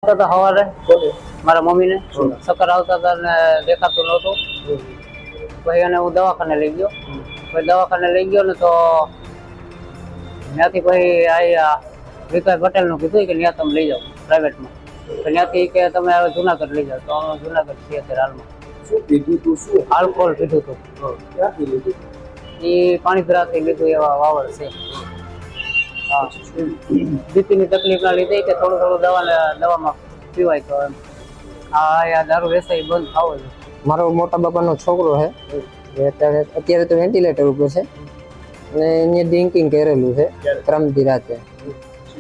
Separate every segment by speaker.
Speaker 1: તો સવારે મારા મમ્મીને ચક્કર આવતા હતા ને દેખાતું નહોતું. પછી એને હું દવાખાને લઈ ગયો. પછી દવાખાને લઈ ગયો ને તો ત્યાંથી પછી આ વિકાસ પટેલનું કીધું કે ત્યાં તમે લઈ જાઓ પ્રાઇવેટમાં. તો ત્યાંથી કે તમે હવે જુનાગઢ લઈ જાઓ. તો અમે જુનાગઢ છીએ અત્યારે હાલમાં.
Speaker 2: શું પીધું તું? શું
Speaker 1: આલ્કોહોલ પીધું હતું.
Speaker 2: ક્યાંથી લીધું?
Speaker 1: એ પાણીપુરાથી લીધું એવા વાવડ છે. હા, બીપીની તકલીફના લીધે કે થોડું થોડું દવામાં પીવાય તો એમ. આ દારૂ વેચાય બંધ થાવો છે.
Speaker 3: મારો મોટા બાપાનો છોકરો છે, અત્યારે તો વેન્ટિલેટર ઉપર છે અને એને ડ્રિંકિંગ કરેલું છે ક્રમથી રાતે.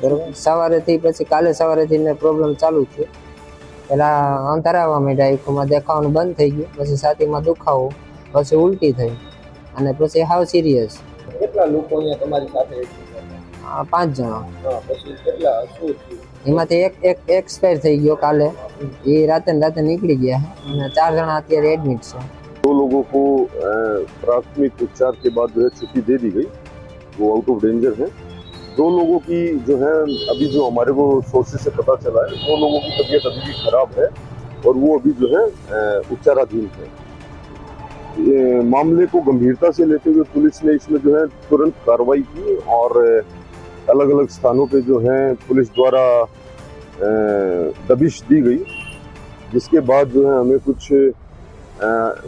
Speaker 3: બરોબર, સવારેથી પછી કાલે સવારેથી એને પ્રોબ્લેમ ચાલુ થયો. પેલા અંધારા આવવા માંડ્યા, આંખોમાં દેખાવાનું બંધ થઈ ગયું, પછી છાતીમાં દુખાવો, પછી ઉલટી થઈ અને પછી હાવ સિરિયસ.
Speaker 2: કેટલા લોકો અહીંયા તમારી સાથે?
Speaker 3: 5 જણા.
Speaker 2: પછી કેટલા શું થયું?
Speaker 3: એમાંથી એક એક્સપાયર થઈ ગયો કાલે, એ રાતે ને रात निकली गया है અને 4 जણા અત્યારે एडमिट છે।
Speaker 4: 2 लोगों को प्राथमिक उपचार के बाद जो है छुट्टी दे दी गई, वो आउट ऑफ डेंजर है। 2 लोगों की जो है अभी जो हमारे को सोर्सेज से पता चला है, 2 लोगों की तबीयत अभी भी खराब है और वो अभी जो है उपचाराधीन है। ये मामले को गंभीरता से लेते हुए पुलिस ने इसमें जो है तुरंत कार्रवाई की और अलग अलग स्थानों पे जो है पुलिस द्वारा दबिश दी गई, जिसके बाद जो है हमें कुछ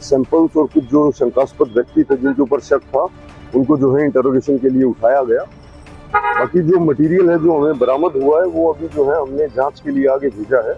Speaker 4: सैंपल्स और कुछ जो शंकास्पद व्यक्ति थे जिनके ऊपर शक था, उनको जो है इंटरोगेशन के लिए उठाया गया। बाकी जो मटेरियल है जो हमें बरामद हुआ है वो अभी जो है हमने जांच के लिए आगे भेजा है।